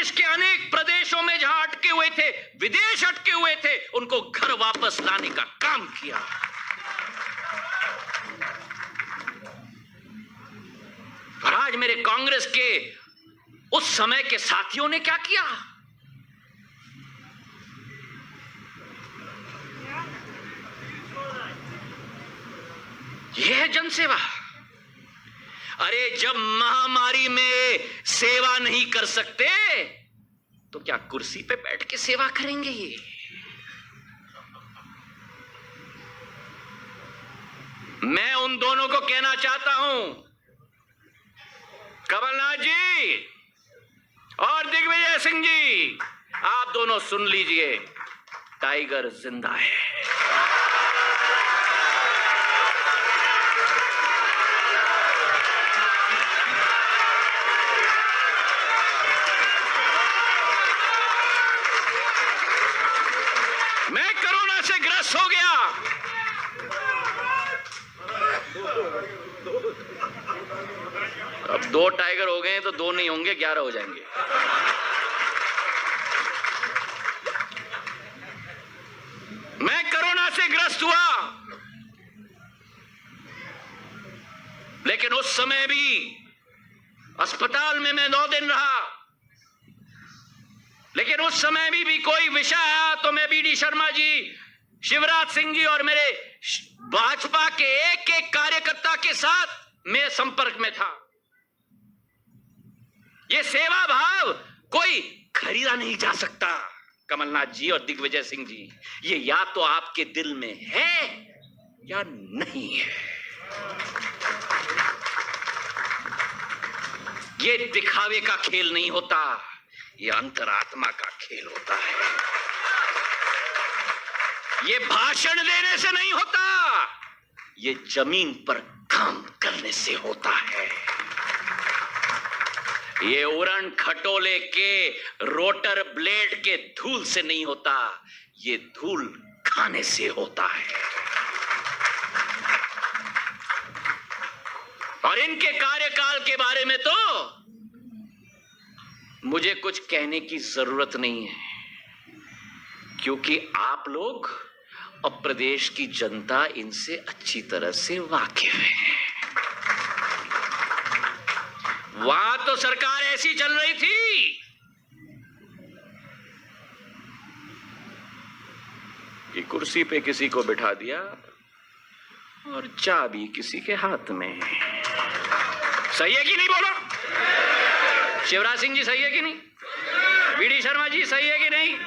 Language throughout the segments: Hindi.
देश के अनेक प्रदेशों में जहां अटके हुए थे, विदेश अटके हुए थे, उनको घर वापस लाने का काम किया। और आज मेरे कांग्रेस के उस समय के साथियों ने क्या किया? यह है जनसेवा। अरे जब महामारी में सेवा नहीं कर सकते तो क्या कुर्सी पे बैठ के सेवा करेंगे? ये मैं उन दोनों को कहना चाहता हूं, कमलनाथ जी और दिग्विजय सिंह जी, आप दोनों सुन लीजिए, टाइगर जिंदा है। मैं कोरोना से ग्रस्त हो गया, अब 2 टाइगर हो गए तो 2 नहीं होंगे, 11 हो जाएंगे। मैं कोरोना से ग्रस्त हुआ, लेकिन उस समय भी अस्पताल में मैं 9 दिन रहा, लेकिन उस समय भी कोई विषय आया तो मैं बीडी शर्मा जी, शिवराज सिंह जी और मेरे भाजपा के एक एक कार्यकर्ता के साथ मैं संपर्क में था। ये सेवा भाव कोई खरीदा नहीं जा सकता। कमलनाथ जी और दिग्विजय सिंह जी, ये या तो आपके दिल में है या नहीं है। ये दिखावे का खेल नहीं होता, ये अंतरात्मा का खेल होता है। ये भाषण देने से नहीं होता, ये जमीन पर काम करने से होता है। ये उड़न खटोले के रोटर ब्लेड के धूल से नहीं होता, ये धूल खाने से होता है। और इनके कार्यकाल के बारे में तो मुझे कुछ कहने की जरूरत नहीं है, क्योंकि आप लोग और प्रदेश की जनता इनसे अच्छी तरह से वाकिफ है। वहां तो सरकार ऐसी चल रही थी कि कुर्सी पे किसी को बिठा दिया और चाबी किसी के हाथ में। सही है कि नहीं? बोलो, शिवराज सिंह जी सही है कि नहीं? बीडी शर्मा जी सही है कि नहीं?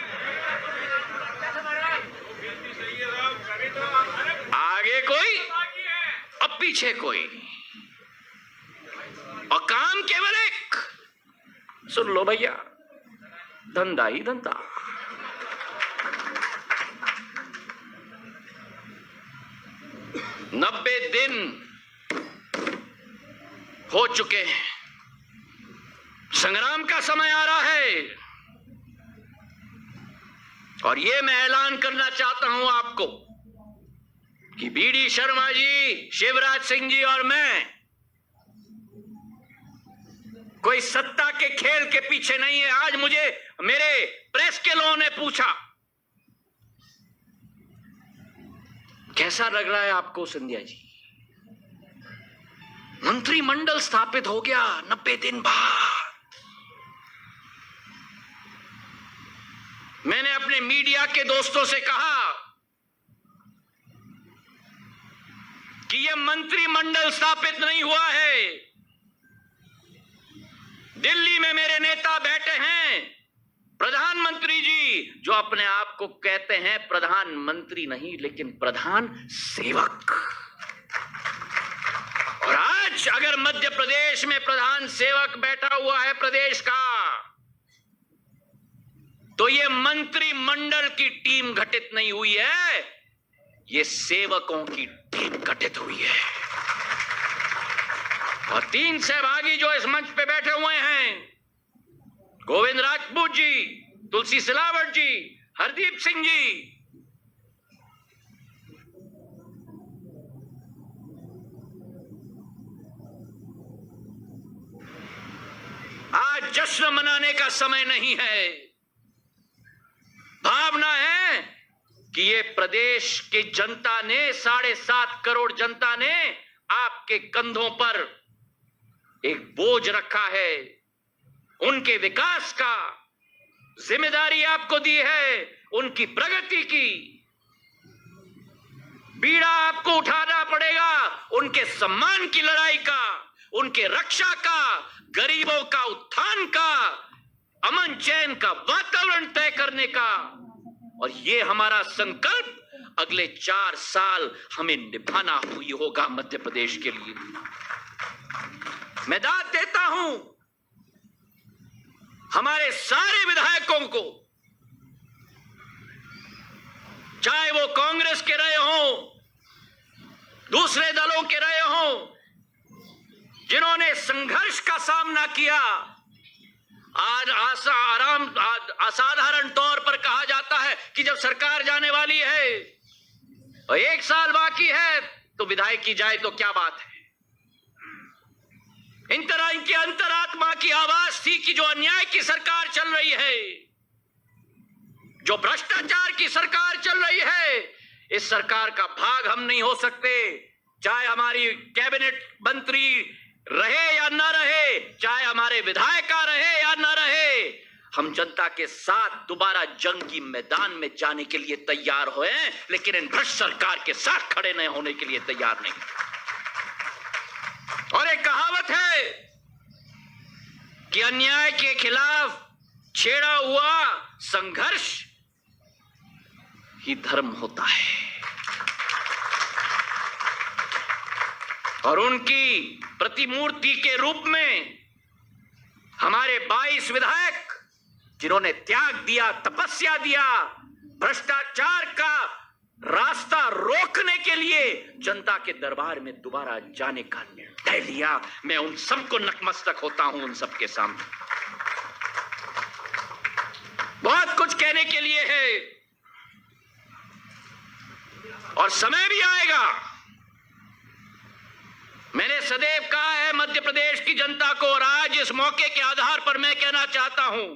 आगे कोई अब पीछे कोई, और काम केवल एक, सुन लो भैया, धंधा ही धंधा। नब्बे दिन हो चुके हैं, संग्राम का समय आ रहा है, और ये मैं ऐलान करना चाहता हूं आपको कि बीडी शर्मा जी, शिवराज सिंह जी और मैं कोई सत्ता के खेल के पीछे नहीं है। आज मुझे मेरे प्रेस के लोगों ने पूछा, कैसा लग रहा है आपको सिंधिया जी, मंत्रिमंडल स्थापित हो गया 90 दिन बाद। मैंने अपने मीडिया के दोस्तों से कहा कि यह मंत्रिमंडल स्थापित नहीं हुआ है। दिल्ली में मेरे नेता बैठे हैं, प्रधानमंत्री जी, जो अपने आप को कहते हैं प्रधानमंत्री नहीं लेकिन प्रधान सेवक। और आज अगर मध्य प्रदेश में प्रधान सेवक बैठा हुआ है प्रदेश का, तो ये मंत्रिमंडल की टीम गठित नहीं हुई है, ये सेवकों की टीम गठित हुई है। और 3 सहभागी जो इस मंच पे बैठे हुए हैं, गोविंद राजपूत जी, तुलसी सिलावट जी, हरदीप सिंह जी, आज जश्न मनाने का समय नहीं है। भावना है कि ये प्रदेश की जनता ने, 7.5 करोड़ जनता ने आपके कंधों पर एक बोझ रखा है। उनके विकास का जिम्मेदारी आपको दी है, उनकी प्रगति की बीड़ा आपको उठाना पड़ेगा, उनके सम्मान की लड़ाई का, उनके रक्षा का, गरीबों का उत्थान का, अमन चैन का वातावरण तय करने का। और ये हमारा संकल्प अगले 4 साल हमें निभाना हुई होगा मध्य प्रदेश के लिए। मैं दाद देता हूं हमारे सारे विधायकों को, चाहे वो कांग्रेस के रहे हों, दूसरे दलों के रहे हों, जिन्होंने संघर्ष का सामना किया। आज असाधारण तौर पर कहा जाता है कि जब सरकार जाने वाली है और 1 साल बाकी है तो विधायक की जाए तो क्या बात है। इनकी अंतरात्मा की आवाज थी कि जो अन्याय की सरकार चल रही है, जो भ्रष्टाचार की सरकार चल रही है, इस सरकार का भाग हम नहीं हो सकते। चाहे हमारी कैबिनेट मंत्री रहे या ना रहे, चाहे हमारे विधायक रहे या ना रहे, हम जनता के साथ दोबारा जंग की मैदान में जाने के लिए तैयार हुए, लेकिन इन भ्रष्ट सरकार के साथ खड़े नहीं होने के लिए तैयार नहीं। और एक कहावत है कि अन्याय के खिलाफ छेड़ा हुआ संघर्ष ही धर्म होता है। और उनकी प्रतिमूर्ति के रूप में हमारे 22 विधायक, जिन्होंने त्याग दिया, तपस्या दिया, भ्रष्टाचार का रास्ता रोकने के लिए जनता के दरबार में दोबारा जाने का निर्णय लिया, मैं उन सबको नतमस्तक होता हूं, उन सबके सामने। बहुत कुछ कहने के लिए है और समय भी आएगा। मैंने सदैव कहा है मध्य प्रदेश की जनता को, और आज इस मौके के आधार पर मैं कहना चाहता हूं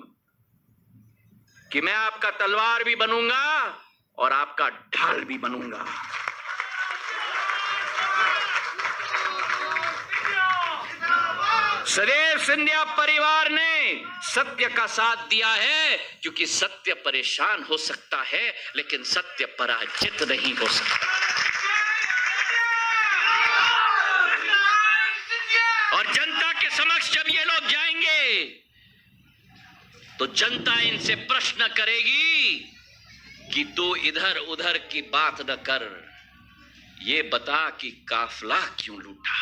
कि मैं आपका तलवार भी बनूंगा और आपका ढाल भी बनूंगा। सदैव सिंधिया परिवार ने सत्य का साथ दिया है, क्योंकि सत्य परेशान हो सकता है लेकिन सत्य पराजित नहीं हो सकता। और जनता के समक्ष जब ये लोग जाएंगे तो जनता इनसे प्रश्न करेगी कि तू इधर उधर की बात न कर, ये बता कि काफिला क्यों लूटा।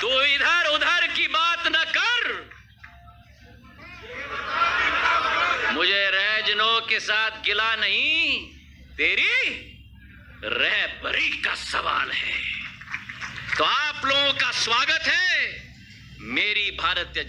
तू इधर उधर की बात न कर, मुझे रहजनों के साथ गिला नहीं, तेरी रहबरी का सवाल है। तो आप लोगों का स्वागत है मेरी भारतीय